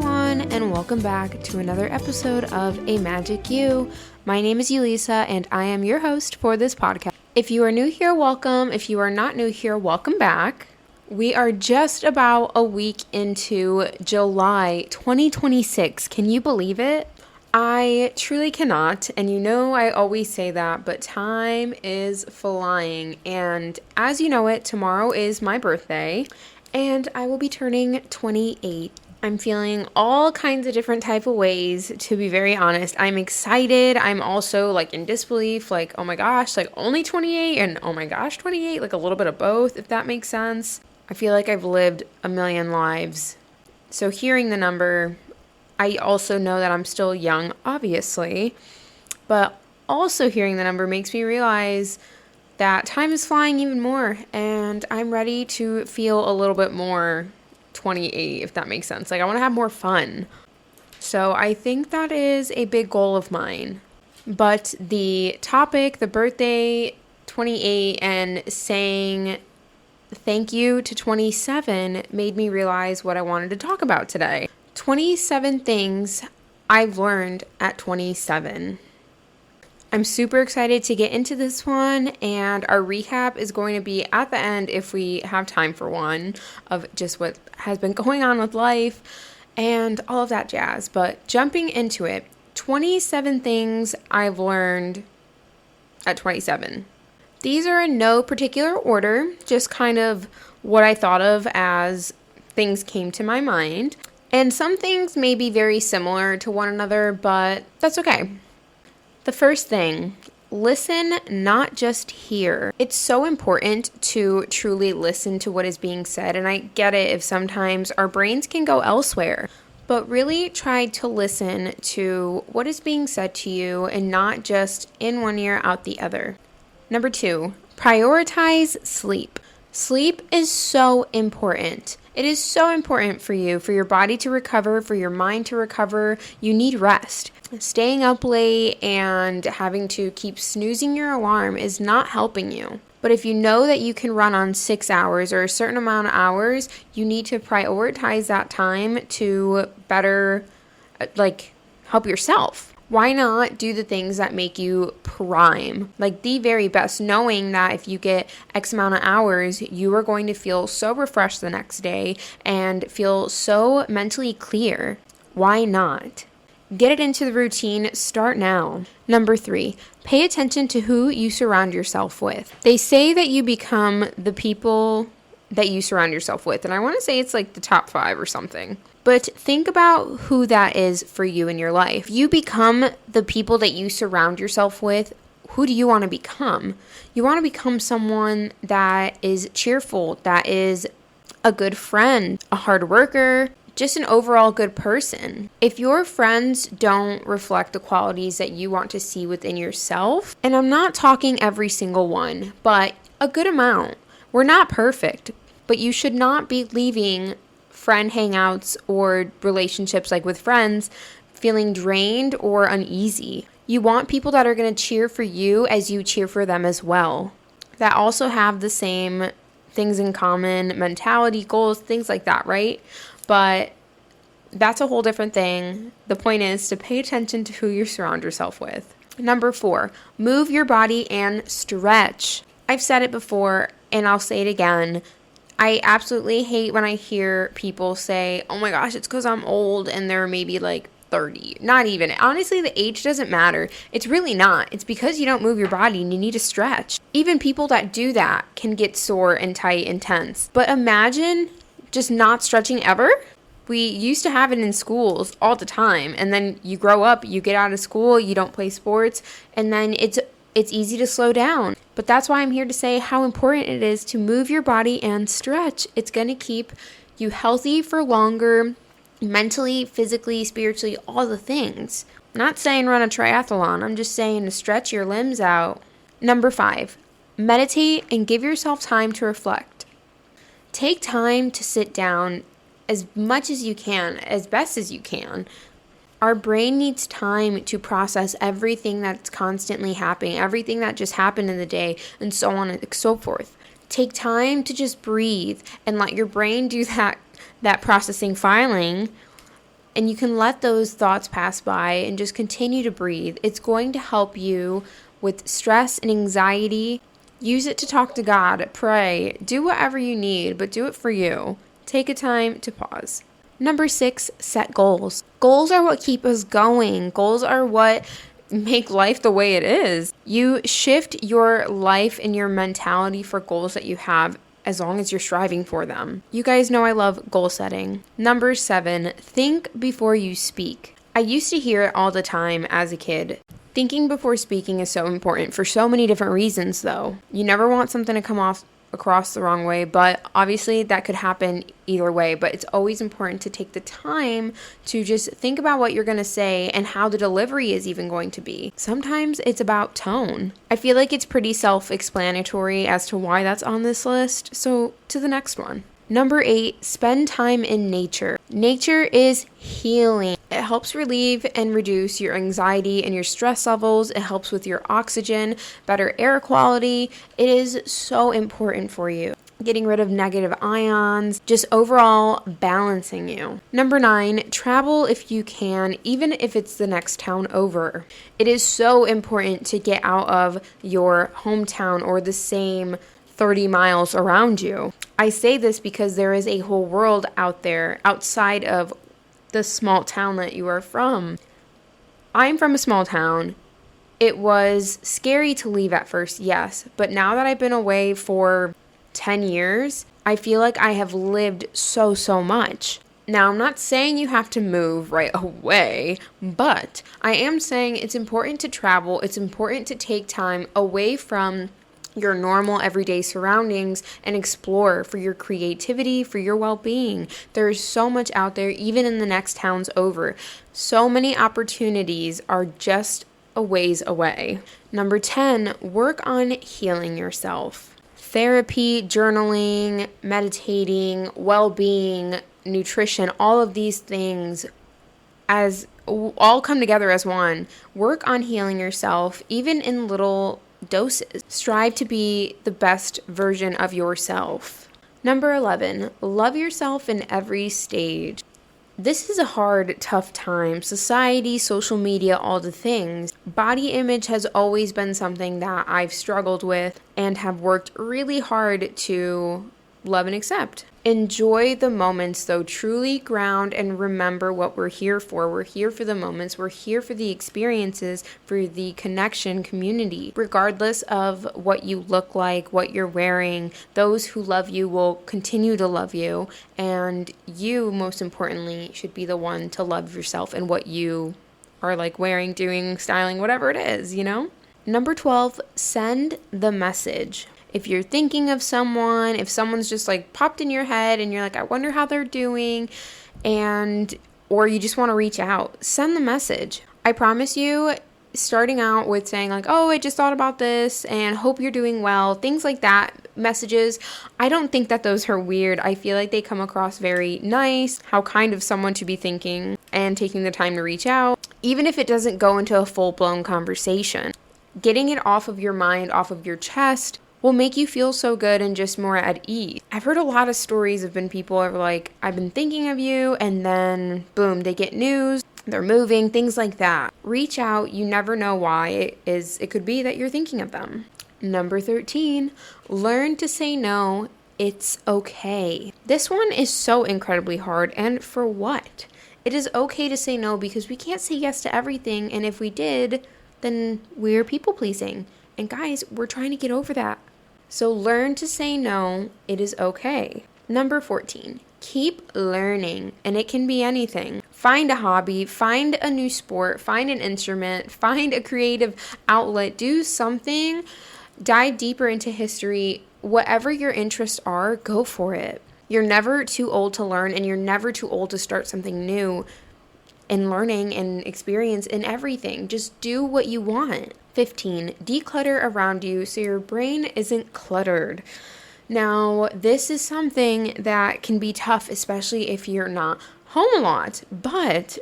everyone, and welcome back to another episode of A Magic You. My name is Yulisa, and I am your host for this podcast. If you are new here, welcome. If you are not new here, welcome back. We are just about a week into July 2026. Can you believe it? I truly cannot, and you know I always say that, but time is flying, and as you know it, tomorrow is my birthday, and I will be turning 28. I'm feeling all kinds of different type of ways, to be very honest. I'm excited. I'm also in disbelief, oh my gosh, only 28 and oh my gosh, 28, a little bit of both, if that makes sense. I feel like I've lived a million lives. So hearing the number, I also know that I'm still young, obviously, but also hearing the number makes me realize that time is flying even more, and I'm ready to feel a little bit more 28, if that makes sense. I want to have more fun. So I think that is a big goal of mine. But the topic, the birthday, 28, and saying thank you to 27 made me realize what I wanted to talk about today. 27 things I've learned at 27. I'm super excited to get into this one, and our recap is going to be at the end, if we have time for one, of just what has been going on with life and all of that jazz. But jumping into it, 27 things I've learned at 27. These are in no particular order, just kind of what I thought of as things came to my mind. And some things may be very similar to one another, but that's okay. The first thing, listen, not just hear. It's so important to truly listen to what is being said, and I get it if sometimes our brains can go elsewhere, but really try to listen to what is being said to you and not just in one ear, out the other. Number 2, prioritize sleep. Sleep is so important. It is so important for you, for your body to recover, for your mind to recover. You need rest. Staying up late and having to keep snoozing your alarm is not helping you. But if you know that you can run on 6 hours or a certain amount of hours, you need to prioritize that time to better, help yourself. Why not do the things that make you prime, the very best, knowing that if you get X amount of hours, you are going to feel so refreshed the next day and feel so mentally clear. Why not? Get it into the routine. Start now. Number 3, pay attention to who you surround yourself with. They say that you become the people that you surround yourself with, and I want to say it's the top 5 or something. But think about who that is for you in your life. You become the people that you surround yourself with. Who do you want to become? You want to become someone that is cheerful, that is a good friend, a hard worker, just an overall good person. If your friends don't reflect the qualities that you want to see within yourself, and I'm not talking every single one, but a good amount. We're not perfect, but you should not be leaving friend hangouts or relationships with friends feeling drained or uneasy. You want people that are going to cheer for you as you cheer for them as well, that also have the same things in common, mentality, goals, things like that, right? But that's a whole different thing. The point is to pay attention to who you surround yourself with. Number 4, move your body and stretch. I've said it before and I'll say it again. I absolutely hate when I hear people say, oh my gosh, it's because I'm old, and they're maybe 30. Not even. Honestly, the age doesn't matter. It's really not. It's because you don't move your body and you need to stretch. Even people that do that can get sore and tight and tense. But imagine just not stretching ever. We used to have it in schools all the time, and then you grow up, you get out of school, you don't play sports, and then it's easy to slow down. But that's why I'm here to say how important it is to move your body and stretch. It's going to keep you healthy for longer, mentally, physically, spiritually, all the things. I'm not saying run a triathlon. I'm just saying to stretch your limbs out. Number 5, meditate and give yourself time to reflect. Take time to sit down as much as you can, as best as you can. Our brain needs time to process everything that's constantly happening, everything that just happened in the day, and so on and so forth. Take time to just breathe and let your brain do that processing filing and you can let those thoughts pass by and just continue to breathe. It's going to help you with stress and anxiety. Use it to talk to God, pray, do whatever you need, but do it for you. Take a time to pause. Number 6, set goals. Goals are what keep us going. Goals are what make life the way it is. You shift your life and your mentality for goals that you have as long as you're striving for them. You guys know I love goal setting. Number 7, think before you speak. I used to hear it all the time as a kid. Thinking before speaking is so important for so many different reasons, though. You never want something to come across the wrong way, but obviously that could happen either way. But it's always important to take the time to just think about what you're going to say and how the delivery is even going to be. Sometimes it's about tone. I feel like it's pretty self-explanatory as to why that's on this list. So to the next one. Number 8, spend time in nature. Nature is healing. It helps relieve and reduce your anxiety and your stress levels. It helps with your oxygen, better air quality. It is so important for you. Getting rid of negative ions, just overall balancing you. Number 9, travel if you can, even if it's the next town over. It is so important to get out of your hometown or the same 30 miles around you. I say this because there is a whole world out there outside of the small town that you are from. I'm from a small town. It was scary to leave at first, yes, but now that I've been away for 10 years, I feel like I have lived so much. Now, I'm not saying you have to move right away, but I am saying it's important to travel. It's important to take time away from your normal everyday surroundings and explore for your creativity, for your well-being. There is so much out there, even in the next towns over. So many opportunities are just a ways away. Number 10, work on healing yourself. Therapy, journaling, meditating, well-being, nutrition, all of these things as all come together as one. Work on healing yourself, even in little doses. Strive to be the best version of yourself. Number 11, love yourself in every stage. This is a hard, tough time. Society, social media, all the things. Body image has always been something that I've struggled with and have worked really hard to love and accept. Enjoy the moments, though. Truly ground and remember what we're here for. We're here for the moments. We're here for the experiences, for the connection, community. Regardless of what you look like, what you're wearing, those who love you will continue to love you. And you, most importantly, should be the one to love yourself and what you are like wearing, doing, styling, whatever it is, you know? Number 12, send the message. If you're thinking of someone, if someone's just like popped in your head and you're like, I wonder how they're doing, or you just want to reach out, send the message. I promise you, starting out with saying like, oh, I just thought about this and hope you're doing well, things like that, messages, I don't think that those are weird. I feel like they come across very nice, how kind of someone to be thinking and taking the time to reach out, even if it doesn't go into a full-blown conversation. Getting it off of your mind, off of your chest, will make you feel so good and just more at ease. I've heard a lot of stories of people are like, I've been thinking of you, and then boom, they get news, they're moving, things like that. Reach out. You never know why it could be that you're thinking of them. Number 13, learn to say no. It's okay. This one is so incredibly hard, and for what? It is okay to say no because we can't say yes to everything, and if we did, then we're people pleasing. And guys, we're trying to get over that. So learn to say no. It is okay. Number 14, keep learning. And it can be anything. Find a hobby, find a new sport, find an instrument, find a creative outlet, do something, dive deeper into history. Whatever your interests are, go for it. You're never too old to learn, and you're never too old to start something new and learning and experience in everything. Just do what you want. 15, declutter around you so your brain isn't cluttered. Now, this is something that can be tough, especially if you're not home a lot, but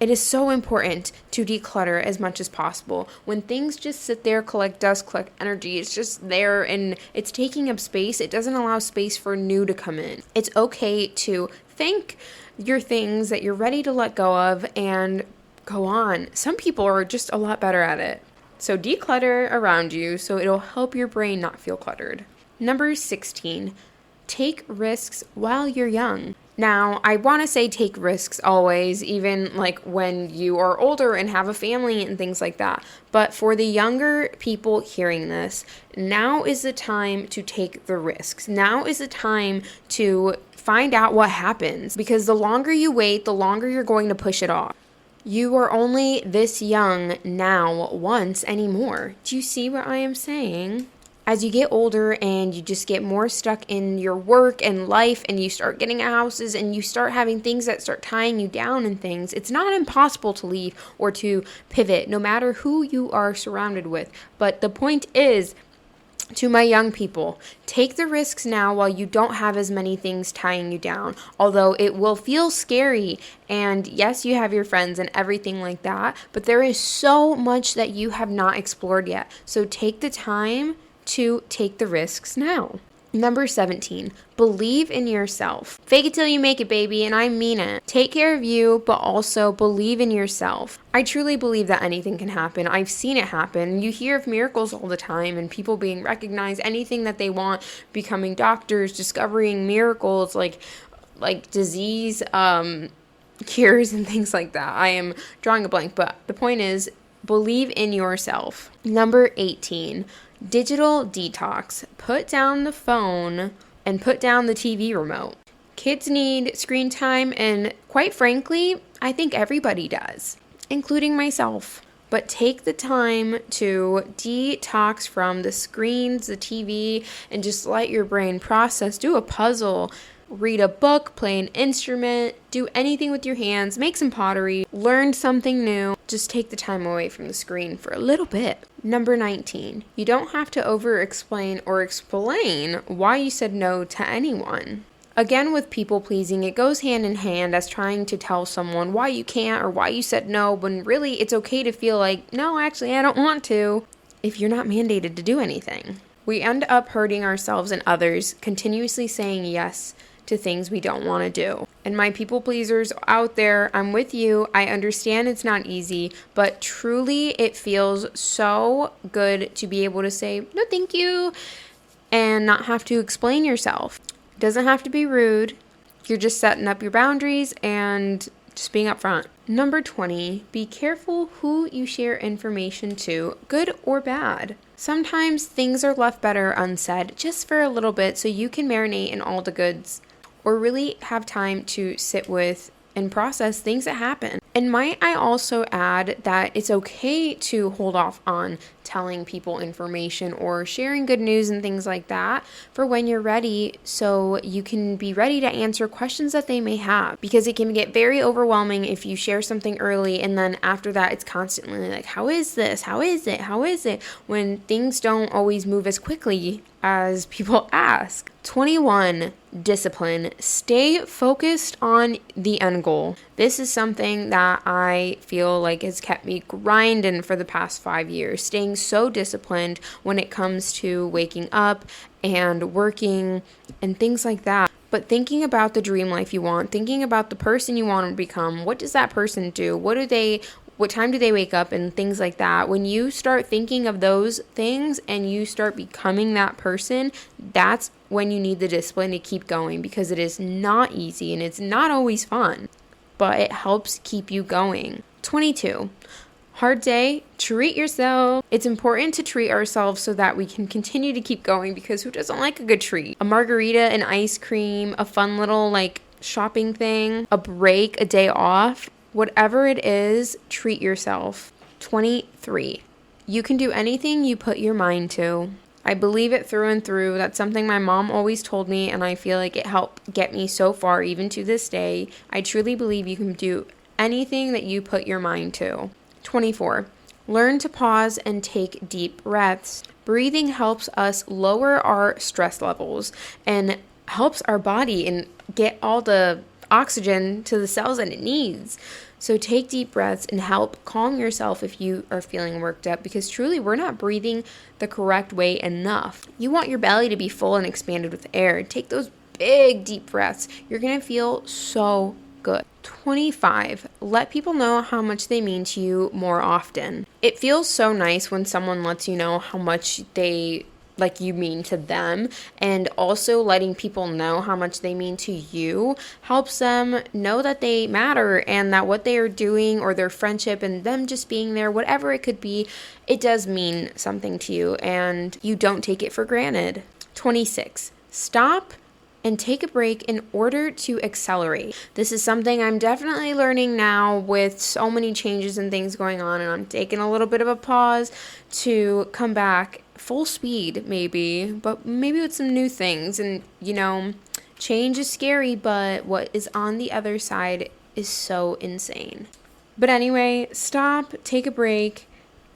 It is so important to declutter as much as possible. When things just sit there, collect dust, collect energy, it's just there and it's taking up space. It doesn't allow space for new to come in. It's okay to thank your things that you're ready to let go of and go on. Some people are just a lot better at it. So declutter around you so it'll help your brain not feel cluttered. Number 16, take risks while you're young. Now, I want to say take risks always, even like when you are older and have a family and things like that. But for the younger people hearing this, now is the time to take the risks. Now is the time to find out what happens, because the longer you wait, the longer you're going to push it off. You are only this young now once anymore. Do you see what I am saying? As you get older and you just get more stuck in your work and life and you start getting houses and you start having things that start tying you down and things, it's not impossible to leave or to pivot no matter who you are surrounded with. But the point is, to my young people, take the risks now while you don't have as many things tying you down. Although it will feel scary, and yes, you have your friends and everything like that, but there is so much that you have not explored yet. So take the time to take the risks now. Number 17, believe in yourself. Fake it till you make it, baby, and I mean it. Take care of you, but also believe in yourself. I truly believe that anything can happen. I've seen it happen. You hear of miracles all the time and people being recognized, anything that they want, becoming doctors, discovering miracles like disease cures and things like that. I am drawing a blank, but the point is, believe in yourself. Number 18, digital detox. Put down the phone and put down the TV remote. Kids need screen time, and quite frankly, I think everybody does, including myself. But take the time to detox from the screens, the TV, and just let your brain process. Do a puzzle, read a book, play an instrument, do anything with your hands, make some pottery, learn something new. Just take the time away from the screen for a little bit. Number 19, you don't have to over-explain or explain why you said no to anyone. Again, with people pleasing, it goes hand in hand as trying to tell someone why you can't or why you said no, when really it's okay to feel like, no, actually, I don't want to, if you're not mandated to do anything. We end up hurting ourselves and others, continuously saying yes to things we don't want to do. And my people pleasers out there, I'm with you. I understand it's not easy, but truly it feels so good to be able to say, no, thank you, and not have to explain yourself. It doesn't have to be rude. You're just setting up your boundaries and just being upfront. Number 20, be careful who you share information to, good or bad. Sometimes things are left better unsaid just for a little bit so you can marinate in all the goods, or really have time to sit with and process things that happen. And might I also add that it's okay to hold off on telling people information or sharing good news and things like that for when you're ready, so you can be ready to answer questions that they may have, because it can get very overwhelming if you share something early and then after that it's constantly like, how is this? How is it? When things don't always move as quickly as people ask. 21, discipline. Stay focused on the end goal. This is something that I feel like has kept me grinding for the past 5 years. Staying so disciplined when it comes to waking up and working and things like that. But thinking about the dream life you want, thinking about the person you want to become, what does that person do? What time do they wake up and things like that? When you start thinking of those things and you start becoming that person, that's when you need the discipline to keep going, because it is not easy and it's not always fun, but it helps keep you going. 22, hard day, treat yourself. It's important to treat ourselves so that we can continue to keep going, because who doesn't like a good treat? A margarita, an ice cream, a fun little shopping thing, a break, a day off. Whatever it is, treat yourself. 23, you can do anything you put your mind to. I believe it through and through. That's something my mom always told me, and I feel like it helped get me so far, even to this day. I truly believe you can do anything that you put your mind to. 24, learn to pause and take deep breaths. Breathing helps us lower our stress levels and helps our body and get all the oxygen to the cells that it needs. So take deep breaths and help calm yourself if you are feeling worked up, because truly we're not breathing the correct way enough. You want your belly to be full and expanded with air. Take those big deep breaths. You're going to feel so good. 25. Let people know how much they mean to you more often. It feels so nice when someone lets you know how much you mean to them, and also letting people know how much they mean to you helps them know that they matter and that what they are doing, or their friendship and them just being there, whatever it could be, it does mean something to you and you don't take it for granted. 26. Stop and take a break in order to accelerate. This is something I'm definitely learning now with so many changes and things going on, and I'm taking a little bit of a pause to come back full speed but maybe with some new things. And change is scary, but what is on the other side is so insane. But anyway, stop, take a break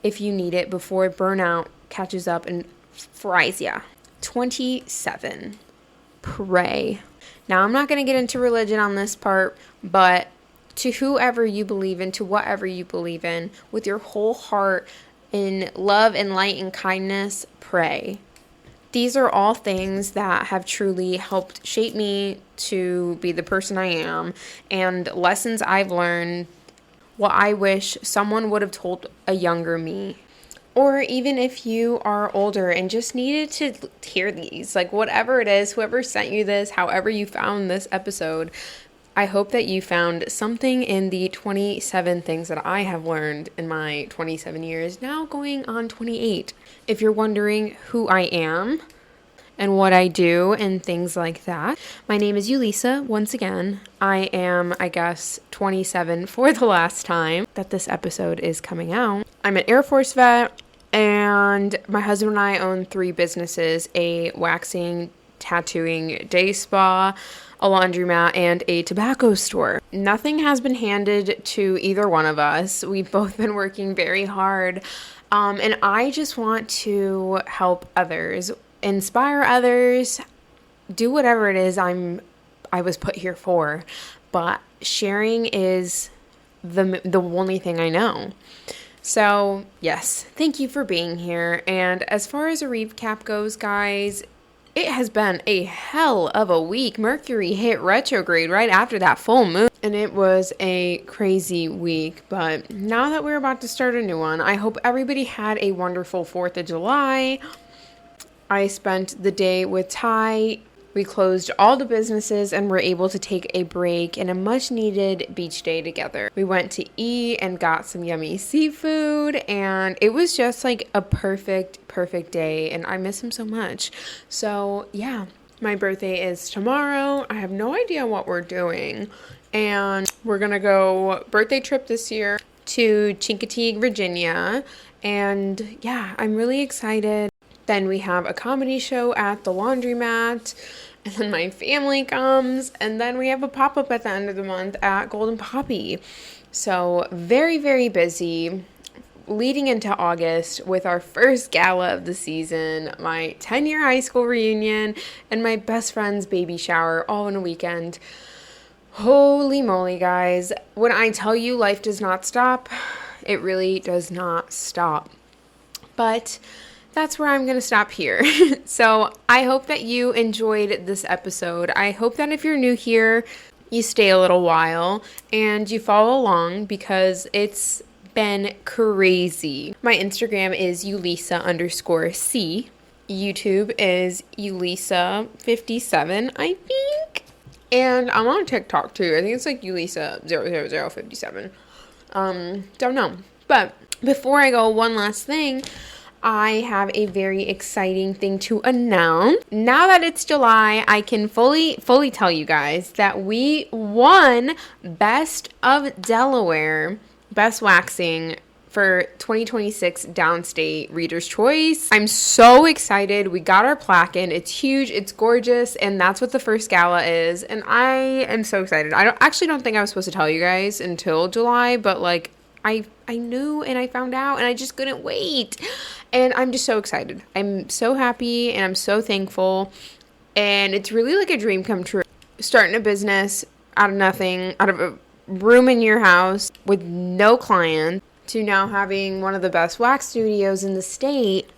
if you need it before burnout catches up and fries ya. 27. Pray. Now, I'm not going to get into religion on this part, but to whoever you believe in, to whatever you believe in, with your whole heart, in love and light and kindness, pray. These are all things that have truly helped shape me to be the person I am, and lessons I've learned, what I wish someone would have told a younger me. Or even if you are older and just needed to hear these, whatever it is, whoever sent you this, however you found this episode, I hope that you found something in the 27 things that I have learned in my 27 years, now going on 28. If you're wondering who I am and what I do and things like that, my name is Yulisa. Once again, I am, 27 for the last time that this episode is coming out. I'm an Air Force vet, and my husband and I own 3 businesses: a waxing, tattooing, day spa, a laundromat, and a tobacco store. Nothing has been handed to either one of us. We've both been working very hard, and I just want to help others, inspire others, do whatever it is I was put here for. But sharing is the only thing I know. So yes, thank you for being here. And as far as a recap goes, guys, it has been a hell of a week. Mercury hit retrograde right after that full moon, and it was a crazy week. But now that we're about to start a new one, I hope everybody had a wonderful 4th of July. I spent the day with Ty. We closed all the businesses and were able to take a break and a much needed beach day together. We went to eat and got some yummy seafood, and it was just a perfect day, and I miss him so much. So yeah, my birthday is tomorrow. I have no idea what we're doing, and we're gonna go birthday trip this year to Chincoteague, Virginia, and yeah, I'm really excited. Then we have a comedy show at the laundromat, and then my family comes, and then we have a pop-up at the end of the month at Golden Poppy. So very, very busy leading into August with our first gala of the season, my 10-year high school reunion, and my best friend's baby shower all in a weekend. Holy moly, guys. When I tell you life does not stop, it really does not stop. But that's where I'm going to stop here. So I hope that you enjoyed this episode. I hope that if you're new here, you stay a little while and you follow along, because it's been crazy. My Instagram is Yulisa_C. YouTube is Yulisa57, I think. And I'm on TikTok too. I think it's Yulisa00057. Don't know. But before I go, one last thing. I have a very exciting thing to announce. Now that it's July, I can fully tell you guys that we won Best of Delaware, Best Waxing for 2026 Downstate Reader's Choice. I'm so excited. We got our plaque in. It's huge. It's gorgeous. And that's what the first gala is. And I am so excited. I don't think I was supposed to tell you guys until July, but I knew and I found out and I just couldn't wait. And I'm just so excited. I'm so happy and I'm so thankful. And it's really like a dream come true. Starting a business out of nothing, out of a room in your house with no clients, to now having one of the best wax studios in the state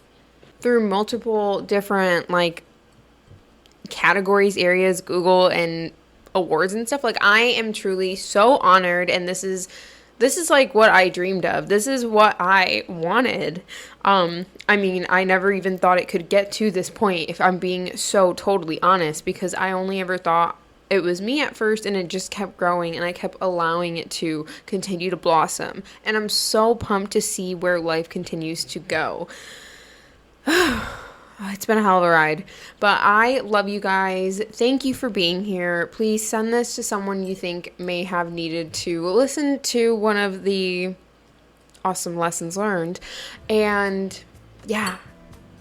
through multiple different like categories, areas, Google, and awards and stuff. Like, I am truly so honored, and this is like what I dreamed of. This is what I wanted. I mean, I never even thought it could get to this point, if I'm being so totally honest, because I only ever thought it was me at first, and it just kept growing, and I kept allowing it to continue to blossom. And I'm so pumped to see where life continues to go. It's been a hell of a ride, but I love you guys. Thank you for being here. Please send this to someone you think may have needed to listen to one of the awesome lessons learned. And yeah,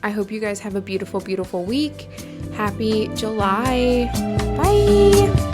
I hope you guys have a beautiful, beautiful week. Happy July. Bye.